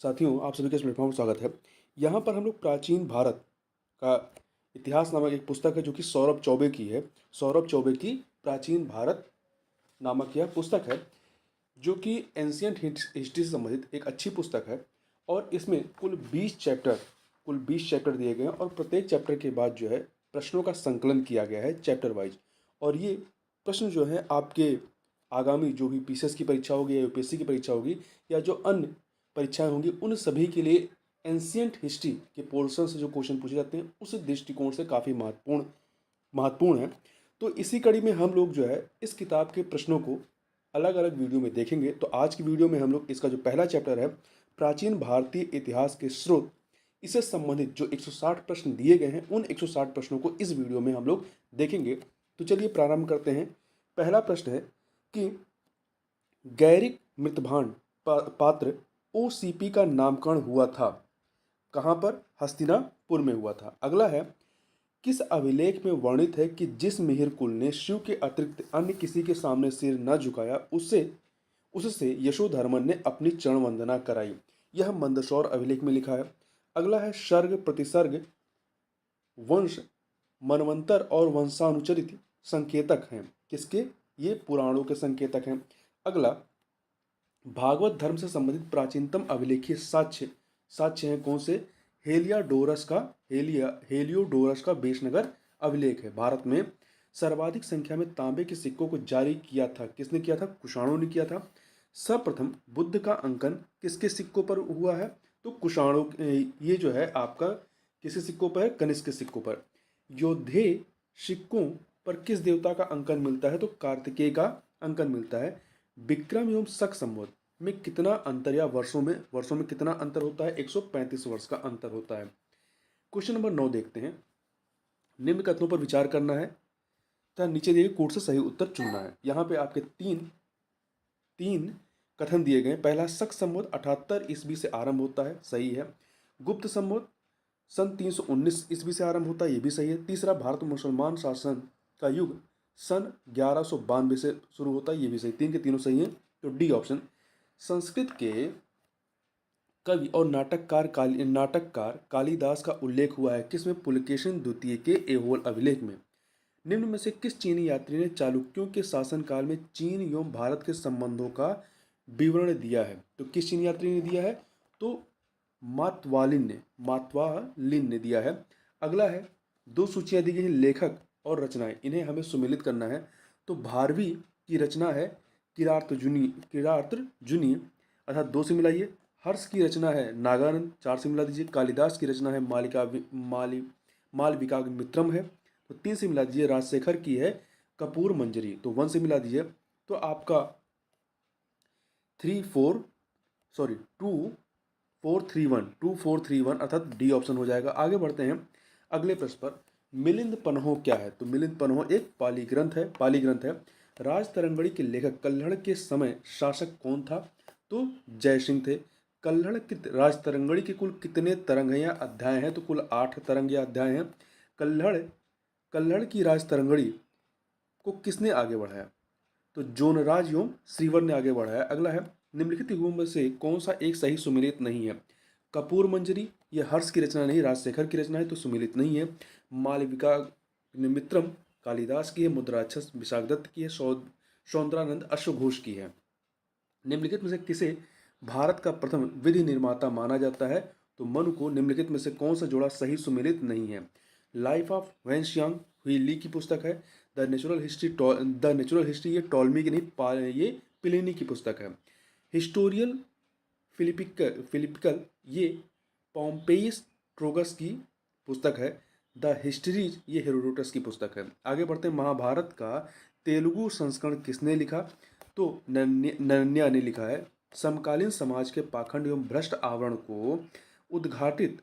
साथियों, आप सभी का इस प्लेटफॉर्म पर स्वागत है। यहाँ पर हम लोग प्राचीन भारत का इतिहास नामक एक पुस्तक है जो कि सौरभ चौबे की है। सौरभ चौबे की प्राचीन भारत नामक यह पुस्तक है जो कि एंशियंट हिस्ट्री से संबंधित एक अच्छी पुस्तक है। और इसमें कुल 20 चैप्टर दिए गए हैं और प्रत्येक चैप्टर के बाद जो है प्रश्नों का संकलन किया गया है चैप्टर वाइज। और ये प्रश्न जो है आपके आगामी जो भी पीसीएस की परीक्षा होगी या यूपीएससी की परीक्षा होगी या जो अन्य परीक्षाएं होंगी उन सभी के लिए एंशियंट हिस्ट्री के पोर्शन से जो क्वेश्चन पूछे जाते हैं उस दृष्टिकोण से काफ़ी महत्वपूर्ण है। तो इसी कड़ी में हम लोग जो है इस किताब के प्रश्नों को अलग अलग वीडियो में देखेंगे। तो आज की वीडियो में हम लोग इसका जो पहला चैप्टर है प्राचीन भारतीय इतिहास के स्रोत, इससे संबंधित जो 160 प्रश्न दिए गए हैं उन 160 प्रश्नों को इस वीडियो में हम लोग देखेंगे। तो चलिए प्रारंभ करते हैं। पहला प्रश्न है कि गैरिक मृतभांड पात्र ओसीपी का नामकरण हुआ था, कहाँ पर? हस्तिनापुर में हुआ था। अगला है, किस अभिलेख में वर्णित है कि जिस मिहिर कुल ने शिव के अतिरिक्त अन्य किसी के सामने सिर न झुकाया उससे यशोधर्मन ने अपनी चरण वंदना कराई? यह मंदसौर अभिलेख में लिखा है। अगला है, सर्ग प्रतिसर्ग वंश मनवंतर और वंशानुचरित संकेतक हैं किसके? ये पुराणों के संकेतक हैं। अगला, भागवत धर्म से संबंधित प्राचीनतम अभिलेखीय साक्ष्य हैं कौन से? हेलियोडोरस का बेशनगर अभिलेख है। भारत में सर्वाधिक संख्या में तांबे के सिक्कों को जारी किया था किसने किया था? कुषाणों ने किया था। सर्वप्रथम बुद्ध का अंकन किसके सिक्कों पर हुआ है? तो कुषाणों, ये जो है आपका किसके सिक्कों पर है? कनिष्क के सिक्कों पर। योधेय सिक्कों पर किस देवता का अंकन मिलता है? तो कार्तिकेय का अंकन मिलता है। विक्रम एवं शक संवत में कितना अंतर या वर्षों में कितना अंतर होता है? 135 वर्ष का अंतर होता है। क्वेश्चन नंबर 9 देखते हैं। निम्न कथनों पर विचार करना है तथा नीचे दिए कोड से सही उत्तर चुनना है। यहाँ पे आपके तीन कथन दिए गए। पहला, शक संवत 78 ईस्वी से आरंभ होता है, सही है। गुप्त संवत सन 319 ईस्वी से आरंभ होता है, ये भी सही है। तीसरा, भारत मुसलमान शासन का युग सन 1192 से शुरू होता है, ये भी सही। तीन के तीनों सही है। तो डी ऑप्शन। संस्कृत के कवि और नाटककार कालिदास का उल्लेख हुआ है किसमें? पुलकेशिन द्वितीय के ऐहोल अभिलेख में। निम्न में से किस चीनी यात्री ने चालुक्यों के शासनकाल में चीन एवं भारत के संबंधों का विवरण दिया है? तो किस चीनी यात्री ने दिया है? तो मातवालिन ने दिया है। अगला है, दो सूचियां दी गई हैं लेखक और रचनाएं, इन्हें हमें सुमिलित करना है। तो भारवी की रचना है किरातर्जुनी अर्थात 2 से मिलाइए। हर्ष की रचना है नागानंद, 4 से मिला दीजिए। कालिदास की रचना है मालविकाग्निमित्रम है, तो 3 से मिला दीजिए। राजशेखर की है कपूर मंजरी, तो 1 से मिला दीजिए। तो आपका 2431 अर्थात डी ऑप्शन हो जाएगा। आगे बढ़ते हैं अगले प्रश्न पर। मिलिंद पन्हो क्या है? तो मिलिंद पन्हो एक पाली ग्रंथ है। राज तरंगड़ी के लेखक कल्हड़ के समय शासक कौन था? तो जयसिंह थे। कल्हड़ की राज तरंगड़ी के कुल कितने तरंग हैं या अध्याय हैं? तो कुल 8 तरंग या अध्याय हैं। कल्हड़ की राज तरंगड़ी को किसने आगे बढ़ाया? तो जोनराज एवं श्रीवर ने आगे बढ़ाया। अगला है, निम्नलिखित युगों में से कौन सा एक सही सुमेलित नहीं है? कपूर मंजरी, ये हर्ष की रचना नहीं राजशेखर की रचना है, तो सुमेलित नहीं है। मालविका निमित्रम कालिदास की है। मुद्राक्षस विशाखदत्त की है। सौंदरानंद अश्वघोष की है। निम्नलिखित में से किसे भारत का प्रथम विधि निर्माता माना जाता है? तो मनु को। निम्नलिखित में से कौन सा जोड़ा सही सुमेलित नहीं है? लाइफ ऑफ वेंशियांग हुई ली की पुस्तक है। द नेचुरल हिस्ट्री ये टॉलमी की नहीं, ये प्लिनी की पुस्तक है। हिस्टोरियल फिलिपिकल ये पॉम्पेइस ट्रोगस की पुस्तक है। द हिस्ट्रीज ये हेरोडोटस की पुस्तक है। आगे बढ़ते हैं। महाभारत का तेलुगु संस्करण किसने लिखा? तो नन्या ने लिखा है। समकालीन समाज के पाखंड एवं भ्रष्ट आवरण को उद्घाटित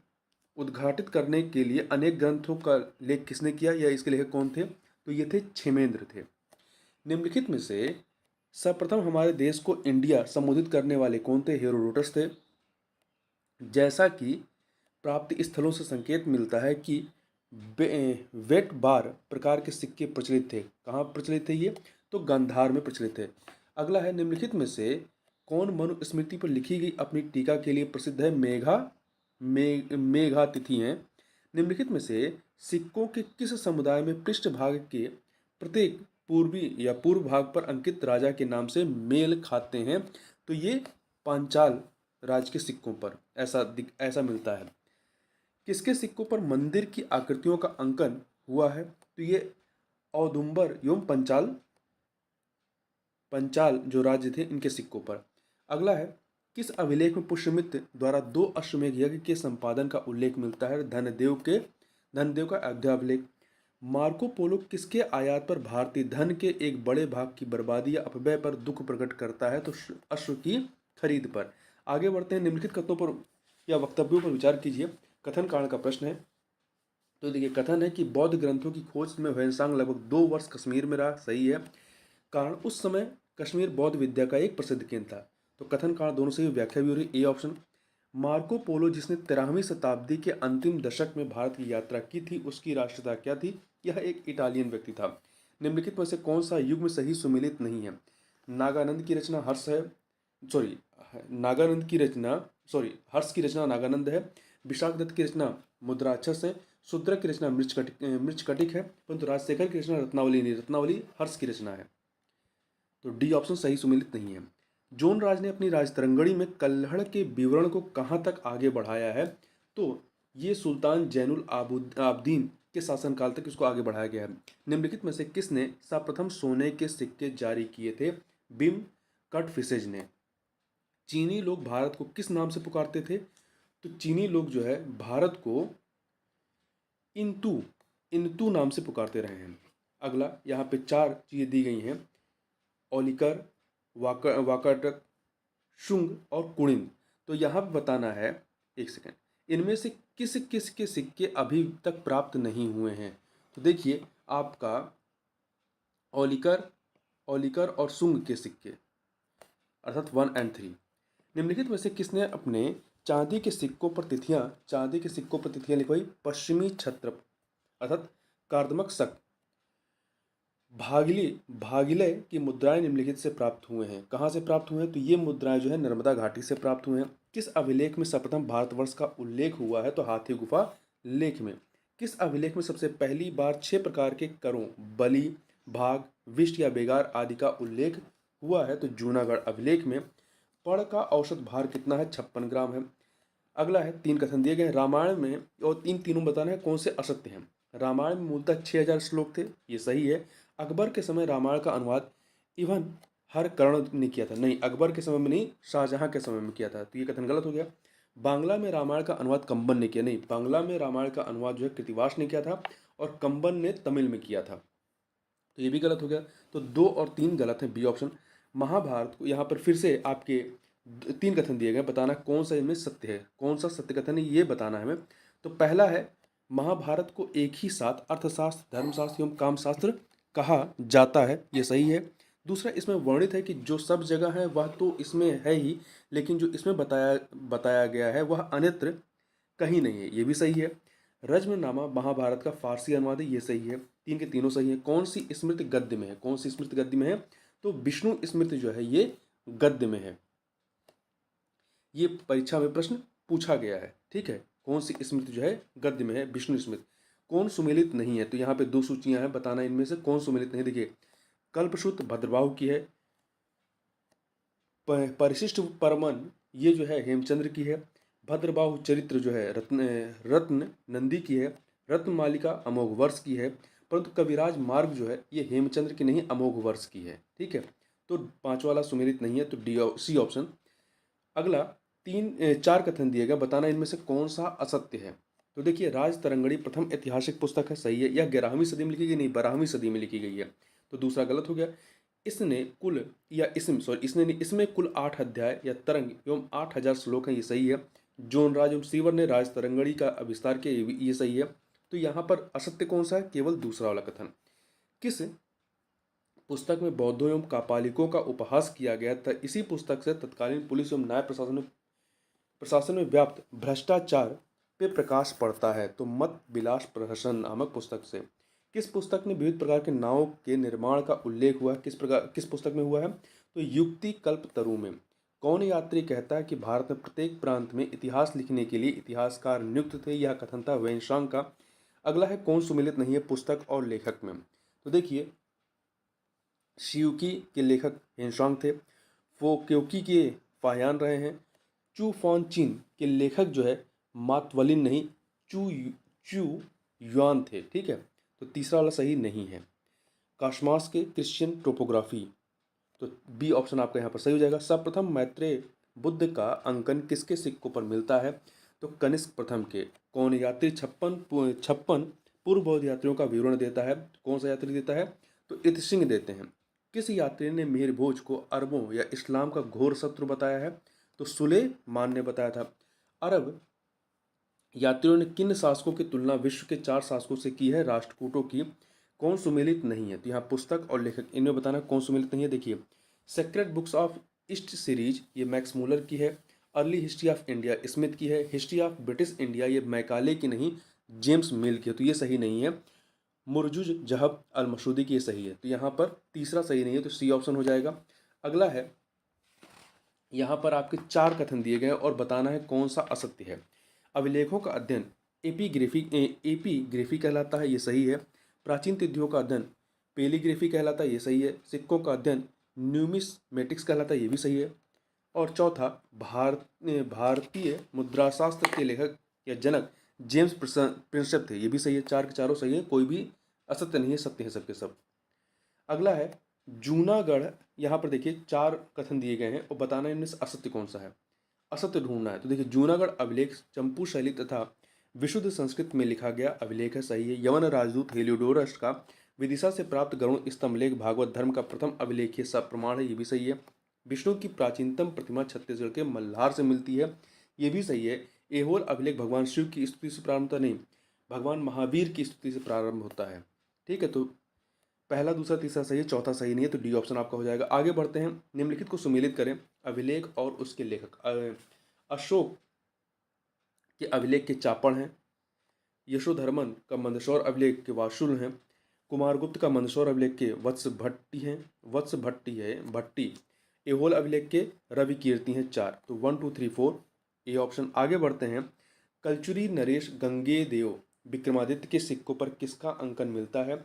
करने के लिए अनेक ग्रंथों का लेख किसने किया या इसके लेखक कौन थे? तो ये थे क्षेमेंद्र थे। निम्नलिखित में से सर्वप्रथम हमारे देश को इंडिया संबोधित करने वाले कौन थे? हेरोडोटस थे। जैसा कि प्राप्त स्थलों से संकेत मिलता है कि वेट बार प्रकार के सिक्के प्रचलित थे। कहाँ प्रचलित थे ये? तो गांधार में प्रचलित थे। अगला है, निम्नलिखित में से कौन मनुस्मृति पर लिखी गई अपनी टीका के लिए प्रसिद्ध है? मेघातिथि हैं। निम्नलिखित में से सिक्कों के किस समुदाय में पृष्ठभाग के प्रत्येक पूर्वी या पूर्व भाग पर अंकित राजा के नाम से मेल खाते हैं? तो ये पांचाल राज के सिक्कों पर ऐसा मिलता है। किसके सिक्कों पर मंदिर की आकृतियों का अंकन हुआ है? तो ये औदुंबर एवं पंचाल जो राज्य थे इनके सिक्कों पर। अगला है, किस अभिलेख में पुष्यमित्र द्वारा 2 अश्वमेध यज्ञ के संपादन का उल्लेख मिलता है? धनदेव का अयोध्या अभिलेख। मार्को पोलो किसके आयात पर भारतीय धन के एक बड़े भाग की बर्बादी या अपव्यय पर दुख प्रकट करता है? तो अश्व की खरीद पर। आगे बढ़ते हैं, निम्नलिखित कथनों पर या वक्तव्यों पर विचार कीजिए। कथन कारण का प्रश्न है। तो देखिए, कथन है कि बौद्ध ग्रंथों की खोज में ह्वेनसांग लगभग 2 वर्ष कश्मीर में रहा। सही है। कारण, उस समय कश्मीर बौद्ध विद्या का एक प्रसिद्ध केंद्र था। तो कथन कारण दोनों से व्याख्या भी हो रही। A option. मार्को पोलो जिसने 13वीं शताब्दी के अंतिम दशक में भारत की यात्रा की थी, उसकी राष्ट्रीयता क्या थी? यह एक इटालियन व्यक्ति था। निम्नलिखित में से कौन सा युग्म सही सुमेलित नहीं है? नागानंद की रचना हर्ष है, हर्ष की रचना नागानंद है। विशाख दत्त की रचना मुद्राक्षस है। शूद्रक की रचना मृच्छकटिक है। परंतु राजशेखर की रचना रत्नावली नहीं, रत्नावली हर्ष की रचना है। तो डी ऑप्शन सही सुमेलित नहीं है। जोन राज ने अपनी राजतरंगड़ी में कल्हड़ के विवरण को कहाँ तक आगे बढ़ाया है? तो ये सुल्तान जैनुल आबदीन के शासनकाल तक इसको आगे बढ़ाया गया है। निम्नलिखित में से किसने सर्वप्रथम सोने के सिक्के जारी किए थे? बिम कटफिसेज ने। चीनी लोग भारत को किस नाम से पुकारते थे? तो चीनी लोग जो है भारत को इंतु नाम से पुकारते रहे हैं। अगला, यहाँ पे 4 चीजें दी गई हैं, ओलिकर, वाकाटक, शुंग और कुणिन। तो यहाँ पे बताना है, एक सेकेंड, इनमें से किस किस के सिक्के अभी तक प्राप्त नहीं हुए हैं? तो देखिए, आपका ओलिकर और शुंग के सिक्के, अर्थात 1 और 3। निम्नलिखित में से किसने अपने चांदी के सिक्कों पर तिथियां लिखवाई? पश्चिमी क्षत्रप अर्थात कार्दमक शक। भागिले की मुद्राएं निम्नलिखित से प्राप्त हुए हैं। कहाँ से प्राप्त हुए हैं? तो ये मुद्राएं जो है नर्मदा घाटी से प्राप्त हुए हैं। किस अभिलेख में सर्वप्रथम भारतवर्ष का उल्लेख हुआ है? तो हाथी गुफा लेख में। किस अभिलेख में सबसे पहली बार 6 प्रकार के करों, बलि, भाग, विष्ट या बेगार आदि का उल्लेख हुआ है? तो जूनागढ़ अभिलेख में। पर्ण का औसत भार कितना है? 56 ग्राम है। अगला है, 3 कथन दिए गए रामायण में, और तीनों बताना है कौन से असत्य हैं। रामायण में मूलतः 6000 श्लोक थे, ये सही है। अकबर के समय रामायण का अनुवाद इवन हरकर्ण ने किया था। नहीं, अकबर के समय में नहीं, शाहजहां के समय में किया था, तो ये कथन गलत हो गया। बांग्ला में रामायण का अनुवाद कंबन ने किया। नहीं, बांग्ला में रामायण का अनुवाद जो है कृतिवास ने किया था और कंबन ने तमिल में किया था, तो ये भी गलत हो गया। तो 2 और 3 गलत है, बी ऑप्शन। महाभारत को यहाँ पर फिर से आपके 3 कथन दिए गए, बताना कौन सा इनमें सत्य है, कौन सा सत्य कथन है, ये बताना है हमें। तो पहला है, महाभारत को एक ही साथ अर्थशास्त्र, धर्मशास्त्र एवं कामशास्त्र कहा जाता है, ये सही है। दूसरा, इसमें वर्णित है कि जो सब जगह है वह तो इसमें है ही, लेकिन जो इसमें बताया गया है वह अन्यत्र कहीं नहीं है, ये भी सही है। रज्मनामा महाभारत का फारसी अनुवाद है, ये सही है। 3 के तीनों सही है। कौन सी स्मृति गद्य में है? कौन सी स्मृति गद्य में है? तो विष्णु स्मृति जो है ये गद्य में है। ये परीक्षा में प्रश्न पूछा गया है, ठीक है। कौन सी स्मृति जो है गद्य में है? विष्णु स्मृति। कौन सुमेलित नहीं है? तो यहाँ पे 2 सूचियां हैं, बताना इनमें से कौन सुमेलित नहीं। देखिए, कल्पश्रुत भद्रबाहु की है, परिशिष्ट परमन ये जो है हेमचंद्र की है, भद्रबाहु चरित्र जो है रत्न नंदी की है, रत्न मालिका अमोघ वर्ष की है, परंतु कविराज मार्ग जो है ये हेमचंद्र की नहीं, अमोघ वर्ष की है, ठीक है। तो 5 वाला सुमेलित नहीं है, तो सी ऑप्शन। अगला 4 कथन दिए गए, बताना इनमें से कौन सा असत्य है। तो देखिए, राज तरंगड़ी प्रथम ऐतिहासिक पुस्तक है, सही है। यह 11वीं सदी में लिखी गई, नहीं 12वीं सदी में लिखी गई है, तो दूसरा गलत हो गया। इसमें कुल 8 अध्याय या तरंग एवं 8000 श्लोक हैं, ये सही है। जोनराज एवं सीवर ने राज तरंगड़ी का विस्तार किया, ये सही है। तो यहाँ पर असत्य कौन सा है? केवल दूसरा वाला कथन। किस पुस्तक में बौद्धों एवं कापालिकों का उपहास किया गया था? इसी पुस्तक से तत्कालीन पुलिस एवं न्याय प्रशासन में व्याप्त भ्रष्टाचार पे प्रकाश पड़ता है। तो मत विलास प्रहसन नामक पुस्तक से। किस पुस्तक में विविध प्रकार के नावों के निर्माण का उल्लेख हुआ है? किस पुस्तक में हुआ है? तो युक्ति कल्पतरु में। कौन यात्री कहता है कि भारत में प्रत्येक प्रांत में इतिहास लिखने के लिए इतिहासकार नियुक्त थे? यह कथन था वेनशांग का। अगला है कौन सुमेलित नहीं है पुस्तक और लेखक में? तो देखिए, शियुकी के लेखक हेनशांग थे, वो क्योंकि के फाहियान रहे हैं। चू फॉन चीन के लेखक जो है मातवलिन नहीं, चू चू युआन थे। ठीक है, तो तीसरा वाला सही नहीं है। काशमास के क्रिश्चियन टोपोग्राफी, तो बी ऑप्शन आपका यहाँ पर सही हो जाएगा। सर्वप्रथम मैत्रेय बुद्ध का अंकन किसके सिक्कों पर मिलता है? तो कनिष्क प्रथम के। कौन यात्री छप्पन पूर्व बौद्ध यात्रियों का विवरण देता है? कौन सा यात्री देता है? तो इतसिंह देते हैं। किस यात्री ने मिहिर भोज को अरबों या इस्लाम का घोर शत्रु बताया है? तो सुलेमान ने बताया था। अरब यात्रियों ने किन शासकों की तुलना विश्व के 4 शासकों से की है? राष्ट्रकूटों की। कौन सुमेलित नहीं है? तो यहाँ पुस्तक और लेखक, इनमें बताना कौन सुमेलित नहीं है। देखिए, sacred books of east series ये मैक्स मूलर की है। Early history of India Smith की है। हिस्ट्री ऑफ ब्रिटिश इंडिया ये मैकाले की नहीं, जेम्स मिल की है, तो ये सही नहीं है। मुरजुज जहब अल मसूदी की ये सही है, तो यहाँ पर तीसरा सही नहीं है, तो सी ऑप्शन हो जाएगा। अगला है, यहाँ पर आपके 4 कथन दिए गए हैं और बताना है कौन सा असत्य है। अभिलेखों का अध्ययन एपीग्रेफी कहलाता है, ये सही है। प्राचीन तिथियों का अध्ययन पेलीग्रेफी कहलाता है, ये सही है। सिक्कों का अध्ययन न्यूमिस्मेटिक्स कहलाता है, ये भी सही है। और चौथा, भारतीय मुद्राशास्त्र के लेखक या जनक जेम्स प्रिंसेप थे, ये भी सही है। 4 के चारों सही है, कोई भी असत्य नहीं है, सत्य है सबके सब। अगला है जूनागढ़, यहाँ पर देखिए 4 कथन दिए गए हैं और बताना है इनमें से असत्य कौन सा है, असत्य ढूंढना है। तो देखिए, जूनागढ़ अभिलेख चंपू शैली तथा विशुद्ध संस्कृत में लिखा गया अभिलेख है, सही है। यवन राजदूत हेलियोडोरस का विदिशा से प्राप्त गरुड़ स्तंभलेख भागवत धर्म का प्रथम अभिलेखीय सब प्रमाण है, ये भी सही है। विष्णु की प्राचीनतम प्रतिमा छत्तीसगढ़ के मल्हार से मिलती है, ये भी सही है। एहोल अभिलेख भगवान शिव की स्तुति से प्रारंभ होता नहीं, भगवान महावीर की स्तुति से प्रारंभ होता है। ठीक है, तो पहला दूसरा तीसरा सही है, चौथा सही नहीं है, तो डी ऑप्शन आपका हो जाएगा। आगे बढ़ते हैं, निम्नलिखित को सुमेलित करें। अभिलेख और उसके लेखक, अशोक के अभिलेख के चापड़ हैं। यशोधर्मन का मंदसौर अभिलेख के वाशुल हैं। कुमारगुप्त का मंदसौर अभिलेख के वत्स भट्टी हैं, वत्स भट्टी है भट्टी। एहोल अभिलेख के रवि कीर्ति हैं 4, तो 1 2 3 4 ए ऑप्शन। आगे बढ़ते हैं, कलचुरी नरेश गंगेदेव विक्रमादित्य के सिक्कों पर किसका अंकन मिलता है?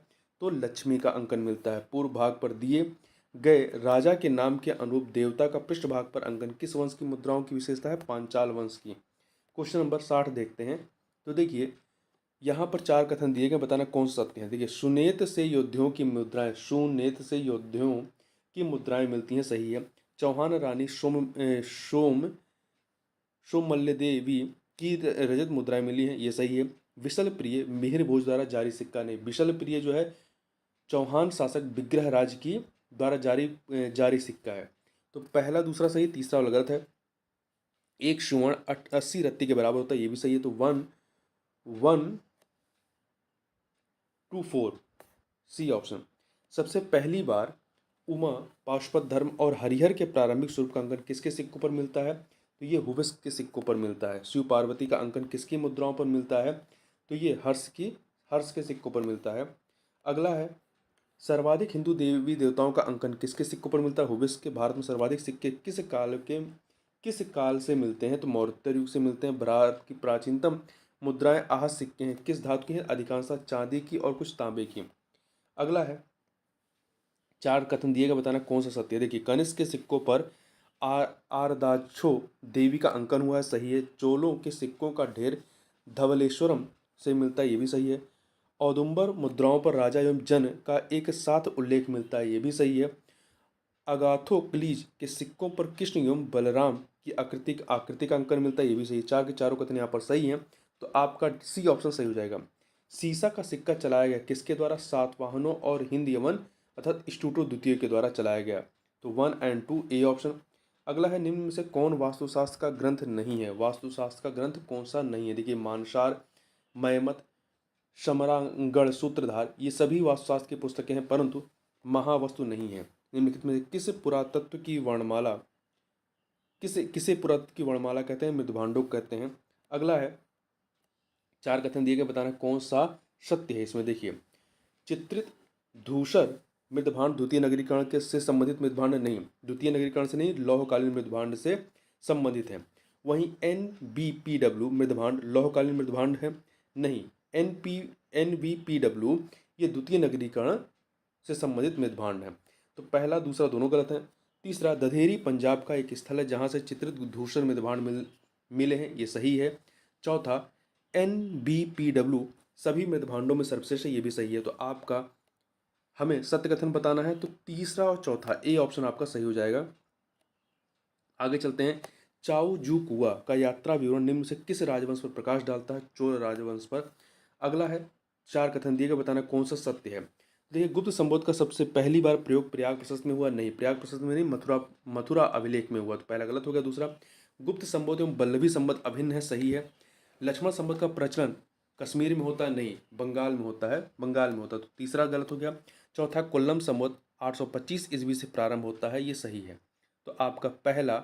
तो लक्ष्मी का अंकन मिलता है। पूर्व भाग पर दिए गए राजा के नाम के अनुरूप देवता का पृष्ठभाग पर अंकन किस वंश की मुद्राओं की विशेषता है? पांचाल वंश की। क्वेश्चन नंबर 60 देखते हैं। तो देखिए, यहाँ पर 4 कथन दिए गए, बताना कौन सा सत्य है। देखिए, सुनेत से योद्धियों की मुद्राएं, सुनेत से योद्धियों की मुद्राएं मिलती हैं, सही है। चौहान रानी सोमल्ल देवी की रजत मुद्राएं मिली हैं, ये सही है। विशल प्रिय मिहिर भोज द्वारा जारी सिक्का नहीं, विशल प्रिय जो है चौहान शासक विग्रह राज की द्वारा जारी सिक्का है, तो पहला दूसरा सही, तीसरा वाला गलत है। 1 स्वर्ण 80 रत्ती के बराबर होता है, ये भी सही है, तो 1 1 2 4 सी ऑप्शन। सबसे पहली बार उमा पाशुपत धर्म और हरिहर के प्रारंभिक स्वरूप का अंकन किसके सिक्कों पर मिलता है? तो ये हुबस के सिक्कों पर मिलता है। शिव पार्वती का अंकन किसकी मुद्राओं पर मिलता है? तो ये हर्ष के सिक्कों पर मिलता है। अगला है, सर्वाधिक हिंदू देवी देवताओं का अंकन किसके सिक्कों पर मिलता है? हुबस के। भारत में सर्वाधिक सिक्के किस काल से मिलते हैं? तो मौर्य युग से मिलते हैं। भारत की प्राचीनतम मुद्राएं आहत सिक्के हैं, किस धातु की हैं? अधिकांशतः चांदी की और कुछ तांबे की। अगला है, 4 कथन दिए गए, बताना कौन सा सत्य है। देखिए, कनिष्क के सिक्कों पर आरदाक्षो देवी का अंकन हुआ है, सही है। चोलों के सिक्कों का ढेर धवलेश्वरम से मिलता है, ये भी सही है। औदुंबर मुद्राओं पर राजा एवं जन का एक साथ उल्लेख मिलता है, ये भी सही है। अगाथोक्लीज के सिक्कों पर कृष्ण एवं बलराम की आकृति का अंकन मिलता है, ये भी सही है। 4 के चारों कथन यहाँ पर सही हैं, तो आपका सी ऑप्शन सही हो जाएगा। सीसा का सिक्का चलाया गया किसके द्वारा? सातवाहनों और हिंद यवन अर्थात स्टूटो द्वितीय के द्वारा चलाया गया, तो 1 एंड 2 ए ऑप्शन। अगला है, निम्न में से कौन वास्तुशास्त्र का ग्रंथ नहीं है? वास्तुशास्त्र का ग्रंथ कौन सा नहीं है? देखिए, मानसार, मयमत, शमरांगण सूत्रधार, ये सभी वास्तुशास्त्र की पुस्तकें हैं, परंतु महावस्तु नहीं है। निम्नलिखित में किस पुरातत्व की वर्णमाला किसे पुरातत्व की वर्णमाला कहते हैं? मृदभांडोक कहते हैं। अगला है, 4 कथन दिए गए, बताना कौन सा सत्य है इसमें। देखिए, चित्रित धूसर मृदभांड द्वितीय नगरीकरण के से संबंधित मृदभांड नहीं, द्वितीय नगरीकरण से नहीं, लौहकालीन मृदभांड से संबंधित है। वहीं NBPW मृदभांड लौहकालीन मृदभांड है नहीं, NBPW ये द्वितीय नगरीकरण से संबंधित मृदभांड है। तो पहला दूसरा दोनों गलत हैं। तीसरा, दधेरी पंजाब का एक स्थल है जहाँ से चित्रित धूसर मृदभांड मिले हैं, ये सही है। चौथा, NBPW सभी मृदभांडों में सर्वश्रेष्ठ है, ये भी सही है। तो आपका हमें सत्य कथन बताना है, तो तीसरा और चौथा ए ऑप्शन आपका सही हो जाएगा। आगे चलते हैं। चाओ जू कुआ का यात्रा विवरण निम्न से किस राजवंश पर प्रकाश डालता है? चोल राजवंश पर। अगला है, 4 कथन दिए गए, बताना कौन सा सत्य है। देखिए, गुप्त संबोध का सबसे पहली बार प्रयोग प्रयाग प्रशस्त में हुआ नहीं, प्रयाग प्रशस्त में नहीं, मथुरा अभिलेख में हुआ, तो पहला गलत हो गया। दूसरा, गुप्त संबोध एवं बल्लभी संबंध अभिन्न है, सही है। लक्ष्मण संबंध का प्रचलन कश्मीर में होता है नहीं, बंगाल में होता है, बंगाल में होता है, तो तीसरा गलत हो गया। चौथा, कोल्लम संबंध 825 ईस्वी से प्रारंभ होता है, ये सही है। तो आपका पहला,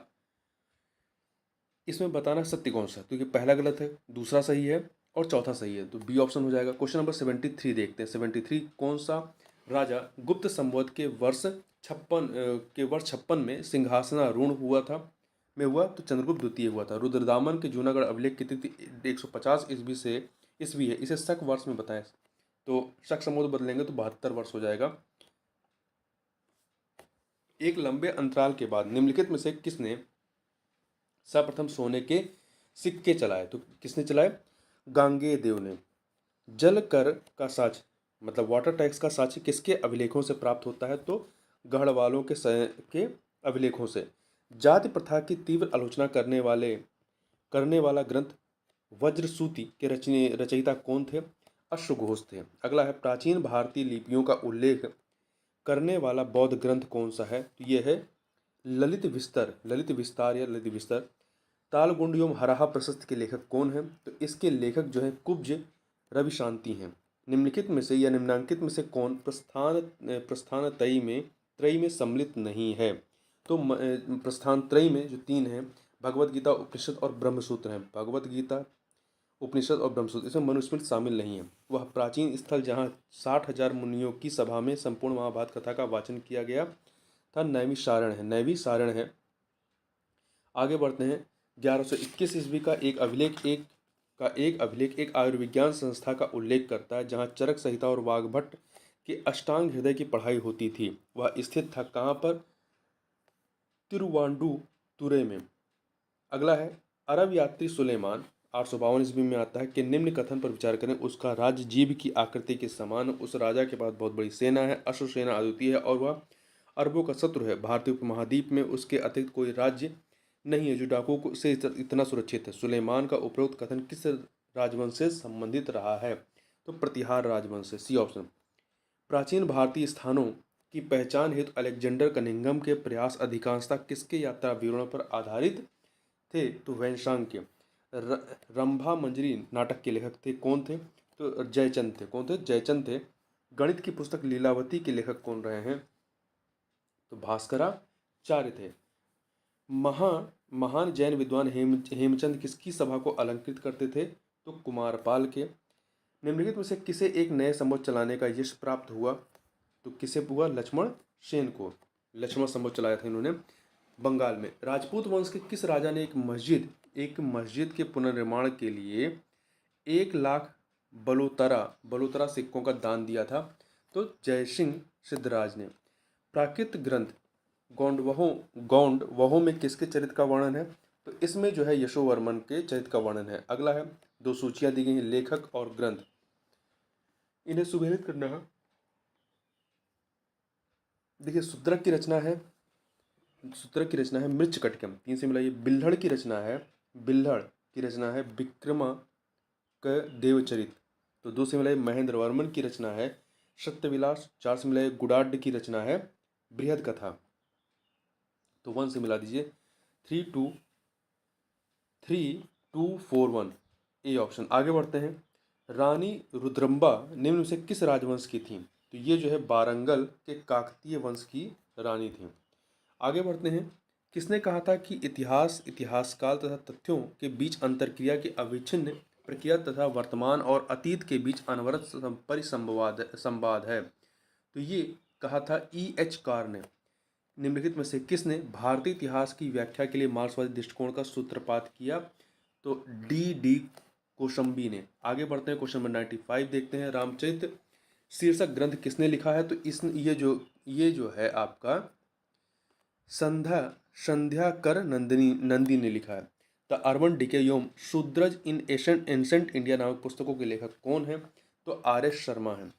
इसमें बताना सत्य कौन सा, क्योंकि पहला गलत है, दूसरा सही है और चौथा सही है, तो बी ऑप्शन हो जाएगा। क्वेश्चन नंबर 73 देखते हैं। 73, कौन सा राजा गुप्त संवत के वर्ष 56 में सिंहासनारूढ़ हुआ था में हुआ? तो चंद्रगुप्त द्वितीय हुआ था। रुद्रदामन के जूनागढ़ अभिलेख की तिथि 150 ईस्वी है, इसे शक वर्ष में बताएं, तो शक संबोध बदलेंगे तो 72 वर्ष हो जाएगा। एक लंबे अंतराल के बाद निम्नलिखित में से किसने सर्वप्रथम सोने के सिक्के चलाए? तो किसने चलाए? गांगेय देव ने। जल कर का साक्ष्य मतलब वाटर टैक्स का साक्ष्य किसके अभिलेखों से प्राप्त होता है? तो गढ़वालों के अभिलेखों से। जाति प्रथा की तीव्र आलोचना करने वाला ग्रंथ वज्रसूति के रचयिता कौन थे? अश्वघोष थे। अगला है, प्राचीन भारतीय लिपियों का उल्लेख करने वाला बौद्ध ग्रंथ कौन सा है? तो ये है ललित विस्तार या ललित विस्तार। तालगुंड एवं हराहा प्रशस्त के लेखक कौन हैं? तो इसके लेखक जो है कुब्ज रवि शांति हैं। निम्नलिखित में से या निम्नांकित में से कौन प्रस्थान त्रयी में सम्मिलित नहीं है? तो प्रस्थान त्रयी में जो 3 हैं, भगवत गीता, उपनिषद और ब्रह्मसूत्र हैं। भगवत गीता, उपनिषद और ब्रह्मसूत्र, इसमें मनुस्मृति शामिल नहीं है। वह प्राचीन स्थल जहाँ 60,000 मुनियों की सभा में संपूर्ण महाभारत कथा का वाचन किया गया था, नैमिषारण्य है। आगे बढ़ते हैं। 1121 ईस्वी का एक अभिलेख एक आयुर्विज्ञान संस्था का उल्लेख करता है जहाँ चरक संहिता और वाग्भट के अष्टांग हृदय की पढ़ाई होती थी। वह स्थित था कहाँ पर? तिरुवांडुतुरई में। अगला है, अरब यात्री सुलेमान 852 ईस्वी में आता है कि निम्न कथन पर विचार करें। उसका राज्य जीव की आकृति के समान, उस राजा के पास बहुत बड़ी सेना है, अश्व सेना अद्वितीय है और वह अरबों का शत्रु है। भारतीय उपमहाद्वीप में उसके अतिरिक्त कोई राज्य नहीं है जो डाकुओं से इतना सुरक्षित है। सुलेमान का उपरोक्त कथन किस राजवंश से संबंधित रहा है? तो प्रतिहार राजवंश से, सी ऑप्शन। प्राचीन भारतीय स्थानों की पहचान हेतु अलेक्जेंडर कनिंघम के प्रयास अधिकांशतः किसके यात्रा विवरण पर आधारित थे? तो वैनसांग के। रंभा मंजरी नाटक के लेखक थे, कौन थे? तो जयचंद थे। कौन थे? जयचंद थे। गणित की पुस्तक लीलावती के लेखक कौन रहे हैं? तो भास्कराचार्य थे। महान जैन विद्वान हेमचंद किसकी सभा को अलंकृत करते थे? तो कुमारपाल के। निम्नलिखित में से किसे एक नए संवत चलाने का यश प्राप्त हुआ? तो किसे हुआ? लक्ष्मण सेन को। लक्ष्मण संवत चलाया था इन्होंने बंगाल में। राजपूत वंश के किस राजा ने एक मस्जिद के पुनर्निर्माण के लिए 1 लाख बलोतरा सिक्कों का दान दिया था? तो जयसिंह सिद्धराज ने। प्राकृत ग्रंथ गौंडवहों में किसके चरित्र का वर्णन है? तो इसमें जो है यशोवर्मन के चरित्र का वर्णन है। अगला है, 2 सूचियां दी गई हैं, लेखक और ग्रंथ, इन्हें सुमेलित करना है। देखिए, शूद्रक की रचना है मृच्छकटिकम, 3 से मिलाइए। बिल्हड़ की रचना है विक्रमांक देवचरित, तो 2 से मिलाइए। महेंद्र वर्मन की रचना है सत्यविलास, 4 से मिलाइए। गुडाढ्य की रचना है बृहद कथा, तो 1 से मिला दीजिए। 3241 ए ऑप्शन। आगे बढ़ते हैं। रानी रुद्रम्बा निम्न से किस राजवंश की थी? तो ये जो है वारंगल के काकतीय वंश की रानी थी। आगे बढ़ते हैं। किसने कहा था कि इतिहासकाल तथा तथ्यों के बीच अंतरक्रिया की अविच्छिन्न प्रक्रिया तथा वर्तमान और अतीत के बीच अनवरत संवाद है? तो ये कहा था E.H. कार ने? निम्नलिखित में से किसने भारतीय इतिहास की व्याख्या के लिए मार्क्सवादी दृष्टिकोण का सूत्रपात किया? तो D.D. कोशंबी ने। आगे बढ़ते हैं, क्वेश्चन नंबर 95 देखते हैं। रामचरित शीर्षक ग्रंथ किसने लिखा है? तो इस ये जो है आपका संध्या संध्या कर नंदी ने लिखा है। द अर्बन डिके योम शूद्रज इन एंसेंट इंडिया नामक पुस्तकों के लेखक कौन है? तो R.S. शर्मा है।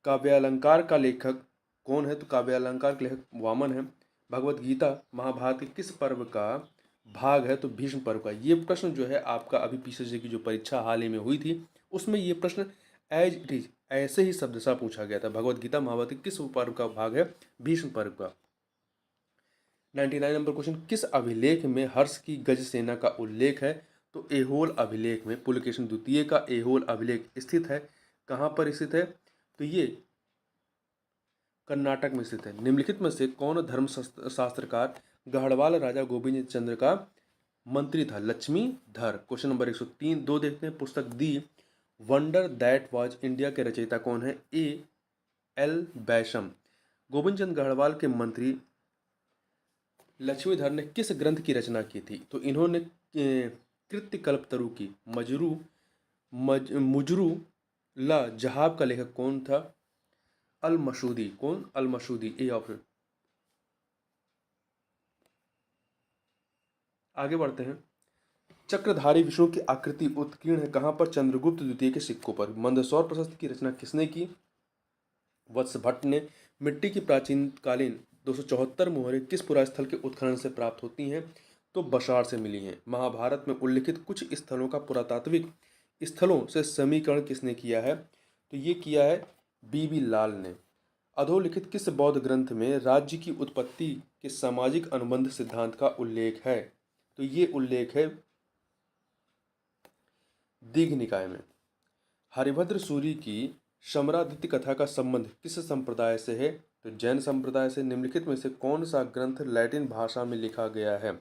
काव्यालंकार का लेखक कौन है? तो काव्यालंकार के लेखक वामन है। भगवत गीता महाभारत के किस पर्व का भाग है? तो भीष्म पर्व का। ये प्रश्न जो है आपका अभी पीछे की जो परीक्षा हाल ही में हुई थी उसमें ये प्रश्न एज इट इज ऐसे ही शब्दशः पूछा गया था। भगवत गीता महाभारत के किस पर्व का भाग है? भीष्म पर्व का। 99 नंबर क्वेश्चन, किस अभिलेख में हर्ष की गज सेना का उल्लेख है? तो एहोल अभिलेख में। पुलकेशिन द्वितीय का एहोल अभिलेख स्थित है। कहाँ पर स्थित है? तो ये कर्नाटक में स्थित है। निम्नलिखित में से कौन धर्म शास्त्रकार गढ़वाल राजा गोविंद चंद्र का मंत्री था? लक्ष्मीधर। क्वेश्चन नंबर 103 दो देखते हैं। पुस्तक दी वंडर दैट वाज इंडिया के रचयिता कौन है? A.L. बैशम। गोविंद चंद्र गढ़वाल के मंत्री लक्ष्मीधर ने किस ग्रंथ की रचना की थी? तो इन्होंने कृत्य कल्पतरु की। मुजरू ला जहाब का लेखक कौन था? Al Masudi. कौन? Al Masudi. A option. आगे बढ़ते हैं। चक्रधारी विष्णु की आकृति उत्कीर्ण है कहाँ पर? चंद्रगुप्त द्वितीय के सिक्कों पर। मंदसौर प्रशस्ति की रचना किसने की? वत्स भट्ट ने। मिट्टी की प्राचीन कालीन 274 मोहरें किस पुरास्थल के उत्खनन से प्राप्त होती हैं? तो बसार से मिली हैं। महाभारत में उल्लिखित कुछ स्थलों का पुरातात्विक स्थलों से समीकरण किसने किया है? तो ये किया है B.B. लाल ने। अधोलिखित किस बौद्ध ग्रंथ में राज्य की उत्पत्ति के सामाजिक अनुबंध सिद्धांत का उल्लेख है? तो ये उल्लेख है दीघ निकाय में। हरिभद्र सूरी की समरादित्य कथा का संबंध किस संप्रदाय से है? तो जैन संप्रदाय से। निम्नलिखित में से कौन सा ग्रंथ लैटिन भाषा में लिखा गया है?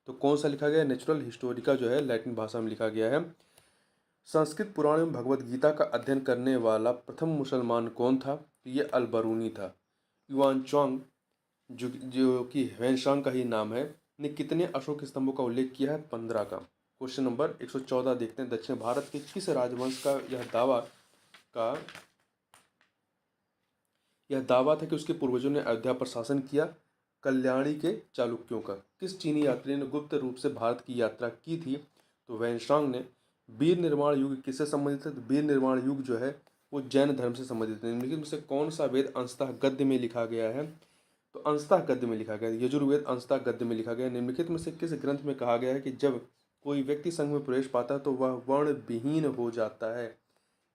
तो कौन सा लिखा गया? नेचुरल हिस्टोरिका जो है लैटिन भाषा में लिखा गया है। संस्कृत पुराण में भगवत गीता का अध्ययन करने वाला प्रथम मुसलमान कौन था? तो ये अल-बरूनी था। युआन चौंग जो कि ह्वेनसांग का ही नाम है, ने कितने अशोक स्तंभों का उल्लेख किया है? 15 का। क्वेश्चन नंबर 114 देखते हैं। दक्षिण भारत के किस राजवंश का यह दावा था कि उसके पूर्वजों ने अयोध्या पर शासन किया? कल्याणी के चालुक्यों का। किस चीनी यात्री ने गुप्त रूप से भारत की यात्रा की थी? तो वैनसांग ने। वीर निर्माण युग किससे संबंधित है? तो वीर निर्माण युग जो है वो जैन धर्म से संबंधित है। निम्नलिखित में से कौन सा वेद अंशतः गद्य में लिखा गया है? तो अंशतः गद्य में लिखा गया है। यजुर्वेद अंशतः गद्य में लिखा गया है। निम्नलिखित में से किस ग्रंथ में कहा गया है कि जब कोई व्यक्ति संघ में प्रवेश पाता है तो वह वर्ण विहीन हो जाता है?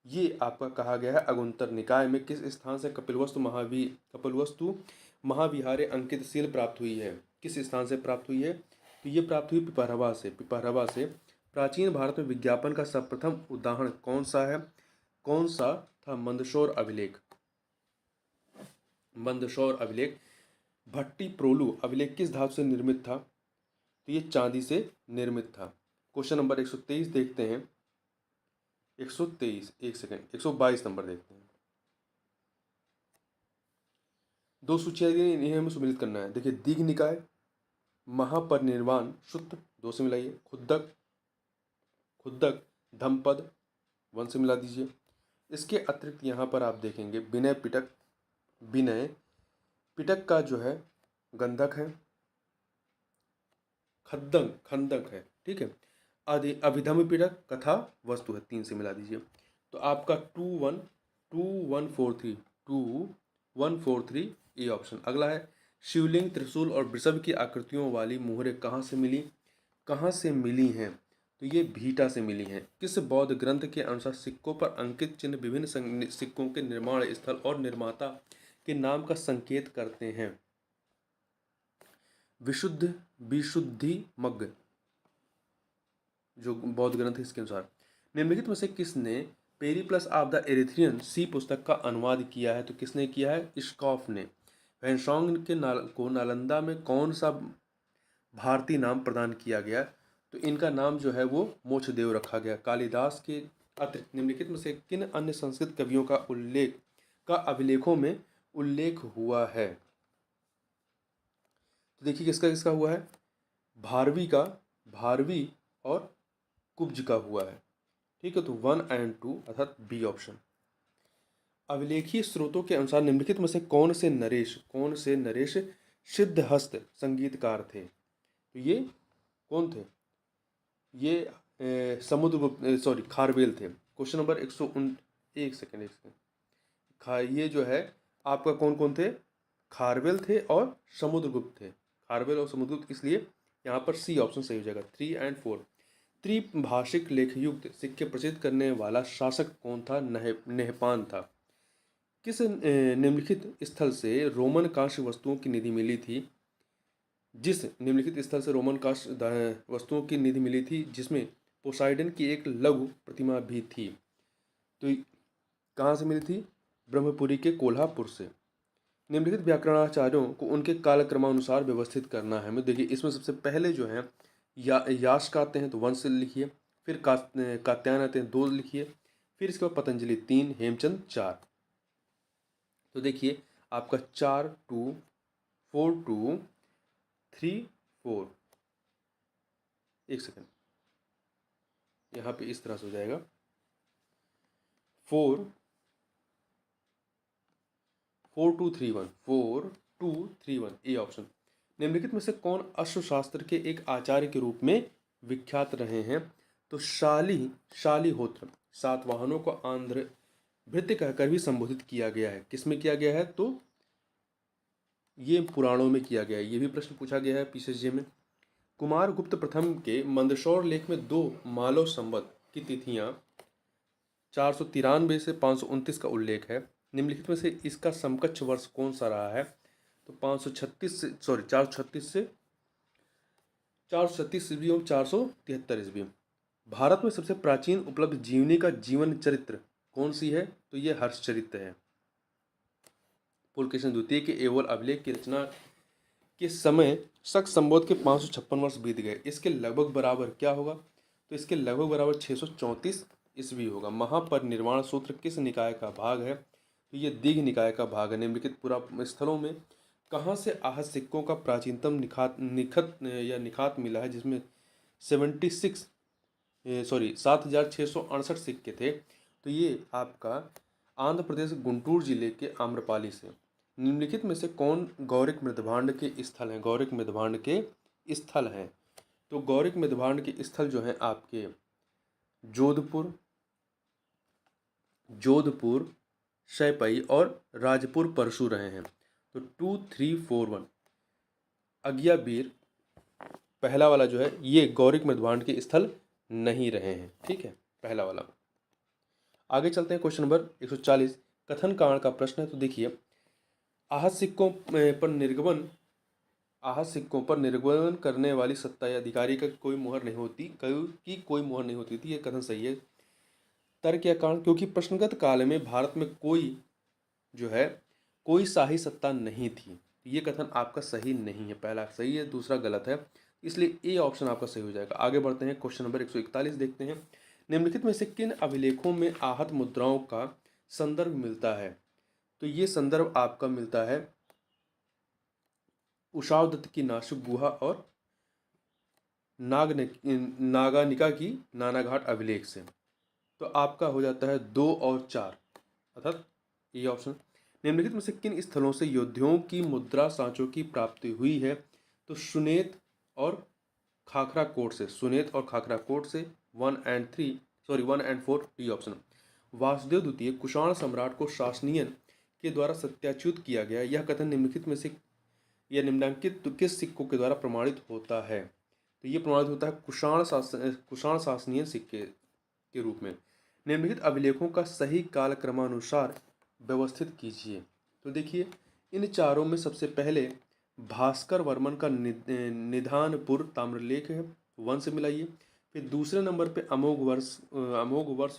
ये आपका कहा गया है अगुंतर निकाय में। किस स्थान से कपिलवस्तु महाविहारे अंकित सील प्राप्त हुई है? किस स्थान से प्राप्त हुई है? तो ये प्राप्त हुई पिपरहवा से। पिपरहवा से। प्राचीन भारत में विज्ञापन का सर्वप्रथम उदाहरण कौन सा है? कौन सा था? मंदसौर अभिलेख। मंदसौर अभिलेख। भट्टी प्रोलु अभिलेख किस धातु से निर्मित था? तो ये चांदी से निर्मित था। क्वेश्चन नंबर 123 देखते हैं। 123 एक सेकेंड 122 नंबर देखते हैं। दो सूचियां इन्हें हमें सम्मिलित करना है। देखिए दीघ निकाय, महापरिनिर्वाण सूत्र 2 से मिलाइए। खुद्दक धम्मपद 1 से मिला दीजिए। इसके अतिरिक्त यहाँ पर आप देखेंगे विनय पिटक का जो है गंधक है, खंदक है, ठीक है। अभिधम्म पिटक कथा वस्तु है, 3 से मिला दीजिए। तो आपका 2143 ए ऑप्शन। अगला है शिवलिंग, त्रिशूल और वृषभ की आकृतियों वाली मोहरें कहाँ से मिली हैं? तो ये भीटा से मिली हैं। किस बौद्ध ग्रंथ के अनुसार सिक्कों पर अंकित चिन्ह विभिन्न सिक्कों के निर्माण स्थल और निर्माता के नाम का संकेत करते हैं? विशुद्धि मग्ग जो बौद्ध ग्रंथ है इसके अनुसार। निम्नलिखित में से किसने पेरिप्लस ऑफ द एरिथ्रियन सी पुस्तक का अनुवाद किया है? तो किसने किया है? स्कॉफ ने। वैनसांग को नालंदा में कौन सा भारतीय नाम प्रदान किया गया? तो इनका नाम जो है वो मोक्षदेव रखा गया। कालिदास के अतिरिक्त निम्नलिखित में से किन अन्य संस्कृत कवियों का अभिलेखों में उल्लेख हुआ है? तो देखिए किसका किसका हुआ है, भारवी का, भारवी और कुब्ज का हुआ है। ठीक है, तो 1 एंड 2 अर्थात बी ऑप्शन। अभिलेखीय स्रोतों के अनुसार निम्नलिखित में से कौन से नरेश सिद्धहस्त संगीतकार थे? तो ये कौन थे? ये समुद्रगुप्त, सॉरी खारवेल थे। क्वेश्चन नंबर 1 सेकंड ये जो है आपका कौन कौन थे, खारवेल थे और समुद्रगुप्त थे। खारवेल और समुद्रगुप्त, इसलिए यहाँ पर सी ऑप्शन सही हो जाएगा। 3 एंड 4। त्रिभाषिक लेखयुक्त सिक्के प्रचित करने वाला शासक कौन था? नेहपान था। किस निम्नलिखित स्थल से रोमन कांस्य वस्तुओं की निधि मिली थी? जिस निम्नलिखित स्थल से रोमन कांस्य वस्तुओं की निधि मिली थी जिसमें पोसाइडन की एक लघु प्रतिमा भी थी। तो कहाँ से मिली थी? ब्रह्मपुरी के कोल्हापुर से। निम्नलिखित व्याकरणाचार्यों को उनके कालक्रमानुसार व्यवस्थित करना है। मैं देखिए इसमें सबसे पहले जो है यास्क का आते हैं तो 1 से लिखिए, फिर कात्यायन आते हैं 2 लिखिए, फिर इसके बाद पतंजलि 3, हेमचंद 4। तो देखिए आपका 4 2 4 2 3 4। एक सेकंड, यहाँ पे इस तरह से हो जाएगा 4 4 2 3 1 4 2 3 1, ए ऑप्शन। निम्नलिखित में से कौन अश्वशास्त्र के एक आचार्य के रूप में विख्यात रहे हैं? तो शालीहोत्र। सातवाहनों को आंध्र भृत्य कहकर भी संबोधित किया गया है। किसमें किया गया है? तो ये पुराणों में किया गया है। ये भी प्रश्न पूछा गया है पीसीएसजे में। कुमार गुप्त प्रथम के मंदसौर लेख में 2 मालव संवत की तिथियां 493 से 529 का उल्लेख है। निम्नलिखित में से इसका समकक्ष वर्ष कौन सा रहा है? तो 436 से 436 ईस्वी और 473 ईस्वी। भारत में सबसे प्राचीन उपलब्ध जीवनी का जीवन चरित्र कौन सी है? तो ये हर्षचरित्र है। पुलकेशिन द्वितीय के एवल अभिलेख की रचना के समय शक संवत के 556 वर्ष बीत गए। इसके लगभग बराबर क्या होगा? तो इसके लगभग बराबर 634 ईस्वी होगा। महापरिनिर्वाण सूत्र किस निकाय का भाग है? तो ये दीघ निकाय का भाग है। निम्नलिखित पुरा स्थलों में कहाँ से आहत सिक्कों का प्राचीनतम निखात मिला है, जिसमें 7,668 सिक्के थे? तो ये आपका आंध्र प्रदेश गुंटूर जिले के आम्रपाली से। निम्नलिखित में से कौन गौरिक मृदभांड के स्थल हैं? गौरिक मृदभांड के स्थल हैं। तो गौरिक मृदभांड के स्थल जो हैं आपके जोधपुर, शैपई और राजपुर परशु रहे हैं। तो 2 3 4 1 अगियाबीर पहला वाला जो है ये गौरिक मृदभांड के स्थल नहीं रहे हैं। ठीक है, पहला वाला। आगे चलते हैं, क्वेश्चन नंबर 140 कथन कांड का प्रश्न है। तो देखिए आहत सिक्कों पर निर्गमन करने वाली सत्ता या अधिकारी का कोई मुहर नहीं होती, कोई मुहर नहीं होती थी। ये कथन सही है। तर्क या कारण, क्योंकि प्रश्नगत काल में भारत में कोई शाही सत्ता नहीं थी। ये कथन आपका सही नहीं है। पहला सही है, दूसरा गलत है, इसलिए ए ऑप्शन आपका सही हो जाएगा। आगे बढ़ते हैं, क्वेश्चन नंबर 141 देखते हैं। निम्नलिखित में से किन अभिलेखों में आहत मुद्राओं का संदर्भ मिलता है? तो ये संदर्भ आपका मिलता है उषावदत्त की नासिक गुहा और नागानिका की नानाघाट अभिलेख से। तो आपका हो जाता है 2 और 4 अर्थात ये ऑप्शन। निम्नलिखित में से किन स्थलों से योद्धाओं की मुद्रा सांचों की प्राप्ति हुई है? तो सुनेत और खाखरा कोट से। 1 एंड 4 डी ऑप्शन। वासुदेव द्वितीय कुषाण सम्राट को शासनियन के द्वारा सत्याच्युत किया गया। यह कथन निम्नलिखित में से यह निम्नांकित किस सिक्कों के द्वारा प्रमाणित होता है? तो ये प्रमाणित होता है कुषाण शासनीय सिक्के के रूप में। निम्नलिखित अभिलेखों का सही कालक्रमानुसार व्यवस्थित कीजिए। तो देखिए इन चारों में सबसे पहले भास्कर वर्मन का निधानपुर ताम्रलेख है, 1 से मिलाइए। फिर दूसरे नंबर पे अमोघ वर्ष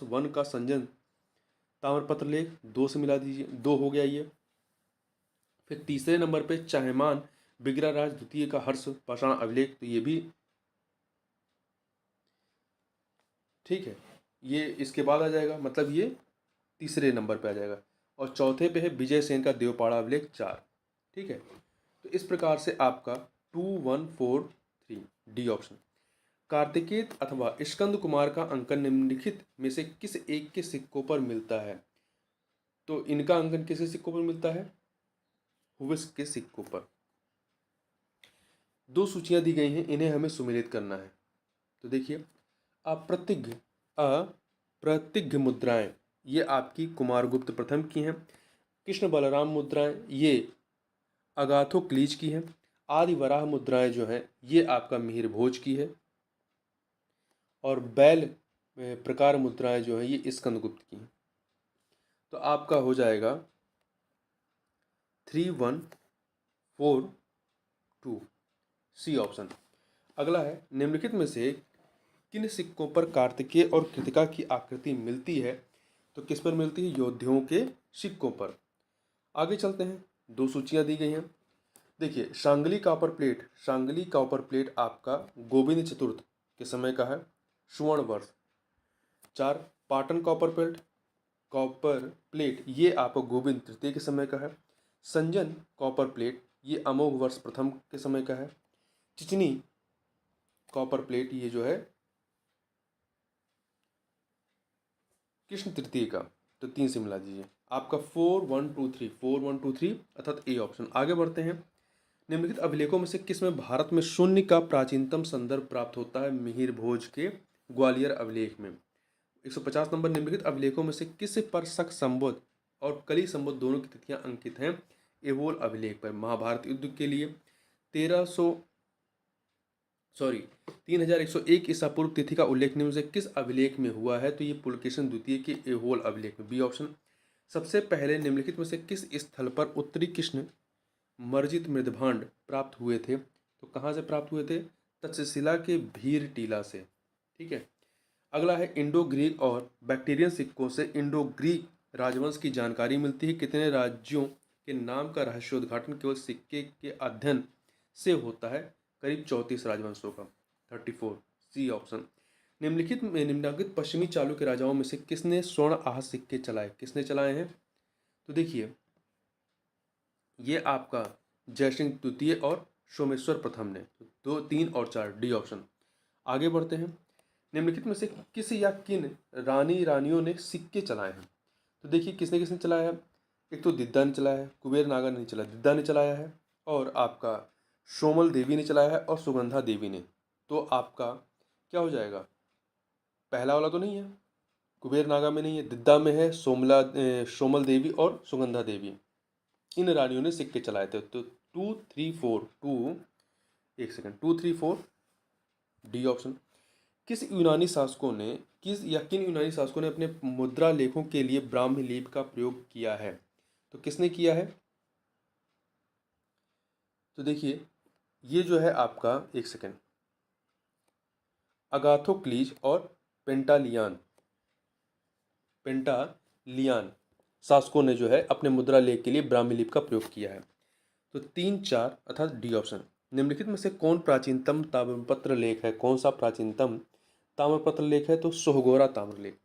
1 का संजन ताम्रपत्र लेख 2 से मिला दीजिए, 2 हो गया ये। फिर तीसरे नंबर पे चाहमान बिगराराज द्वितीय का हर्ष पाषाण अभिलेख, तो ये भी ठीक है, ये इसके बाद आ जाएगा, मतलब ये तीसरे नंबर पे आ जाएगा। और चौथे पे है विजय सेन का देवपाड़ा अभिलेख 4। ठीक है, तो इस प्रकार से आपका 2143 डी ऑप्शन। कार्तिकेय अथवा स्कंद कुमार का अंकन निम्नलिखित में से किस एक के सिक्कों पर मिलता है? तो इनका अंकन किस सिक्कों पर मिलता है? हुविस के सिक्कों पर। दो सूचियां दी गई हैं, इन्हें हमें सुमेलित करना है। तो देखिए, अप्रतिघ मुद्राएं ये आपकी कुमारगुप्त प्रथम की हैं। कृष्ण बलराम मुद्राएं ये अगाथोक्लीज की हैं। आदि वराह मुद्राएं जो हैं ये आपका मिहिर भोज की है। और बैल प्रकार मुद्राएं जो है ये स्कंदगुप्त की हैं। तो आपका हो जाएगा 3142 सी ऑप्शन। अगला है, निम्नलिखित में से किन सिक्कों पर कार्तिकेय और कृतिका की आकृति मिलती है? तो किस पर मिलती है? योद्धाओं के सिक्कों पर। आगे चलते हैं, दो सूचियां दी गई हैं। देखिए, शांगली कॉपर प्लेट आपका गोविंद चतुर्थ के समय का है, स्वर्ण वर्ष। 4 पाटन कॉपर प्लेट ये आपका गोविंद तृतीय के समय का है। संजन कॉपर प्लेट ये अमोघ वर्ष प्रथम के समय का है। चिचनी कॉपर प्लेट ये जो है कृष्ण तृतीय का। तो 3 से मिला दीजिए, आपका 4123 अर्थात ए ऑप्शन। आगे बढ़ते हैं, निम्नलिखित अभिलेखों में से किस में भारत में शून्य का प्राचीनतम संदर्भ प्राप्त होता है? मिहिर भोज के ग्वालियर अभिलेख में। 150 नंबर, निम्नलिखित अभिलेखों में से किस पर शक संबोध और कली संबोध दोनों की तिथियां अंकित हैं? एवोल अभिलेख पर। महाभारत युद्ध के लिए 3101 ईसा पूर्व तिथि का उल्लेख निम्न से किस अभिलेख में हुआ है? तो ये पुलकेशिन द्वितीय के एहोल अभिलेख में, बी ऑप्शन। सबसे पहले निम्नलिखित में से किस स्थल पर उत्तरी कृष्ण मर्जित मृदभांड प्राप्त हुए थे? तो कहाँ से प्राप्त हुए थे? तक्षशिला के भीर टीला से। ठीक है, अगला है, इंडो ग्रीक और बैक्टीरियन सिक्कों से इंडो ग्रीक राजवंश की जानकारी मिलती है। कितने राज्यों के नाम का रहस्योद्घाटन केवल सिक्के के अध्ययन से होता है? करीब 34 राजवंशों का, 34 सी ऑप्शन। निम्नलिखित पश्चिमी चालुक्य राजाओं में से किसने स्वर्ण आहत सिक्के चलाए? किसने चलाए हैं? तो देखिए, ये आपका जयसिंह द्वितीय और सोमेश्वर प्रथम ने। 2, 3 और 4 डी ऑप्शन। आगे बढ़ते हैं, निम्नलिखित में से किस या किन रानियों ने सिक्के चलाए हैं? तो देखिए, किसने किसने चलाया है। एक तो दिद्दा ने चलाया है, कुबेर नागा ने चलाया, दिद्दा ने चलाया है, और आपका सोमल देवी ने चलाया है, और सुगंधा देवी ने। तो आपका क्या हो जाएगा? पहला वाला तो नहीं है, कुबेर नागा में नहीं है, दिद्दा में है, सोमल देवी और सुगंधा देवी। इन रानियों ने सिक्के चलाए थे। तो 2, 3, 4 एक सेकंड 2, 3, 4 डी ऑप्शन। किन यूनानी शासकों ने अपने मुद्रा लेखों के लिए ब्राह्मी लिपि का प्रयोग किया है? तो किसने किया है? तो देखिए, ये जो है आपका, एक सेकंड, अगाथोक्लीज और पेंटालियान शासकों ने जो है अपने मुद्रा लेख के लिए ब्राह्मी लिपि का प्रयोग किया है। तो 3, 4 अर्थात डी ऑप्शन। निम्नलिखित में से कौन प्राचीनतम ताम्रपत्र लेख है? कौन सा प्राचीनतम ताम्रपत्र लेख है? तो सोहगोरा ताम्रलेख।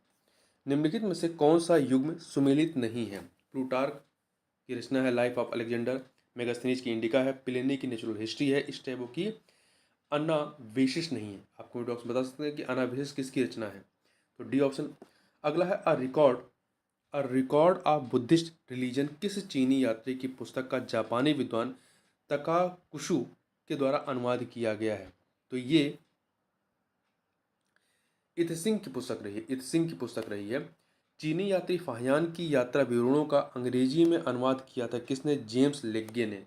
निम्नलिखित में से कौन सा युग्म सुमेलित नहीं है? प्लूटार्क की रचना है लाइफ ऑफ अलेक्जेंडर, मेगास्थनीज की इंडिका है, प्लिनी की नेचुरल हिस्ट्री है, स्ट्रैबो की अनाबेसिस नहीं है। आप कमेंट बॉक्स में बता सकते हैं कि अनाबेसिस किसकी रचना है। तो डी ऑप्शन। अगला है, a record of Buddhist religion किस चीनी यात्री की पुस्तक का जापानी विद्वान तकाकुशु के द्वारा अनुवाद किया गया है? तो ये इत्सिंग की पुस्तक रही है। चीनी यात्री फाहियान की यात्रा विवरणों का अंग्रेजी में अनुवाद किया था किसने? जेम्स लेग्गे ने।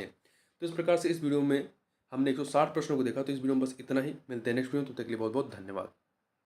तो इस प्रकार से इस वीडियो में हमने 160 प्रश्नों को देखा। तो इस वीडियो में बस इतना ही। मिलते हैं नेक्स्ट वीडियो में, तब तक के लिए बहुत बहुत धन्यवाद।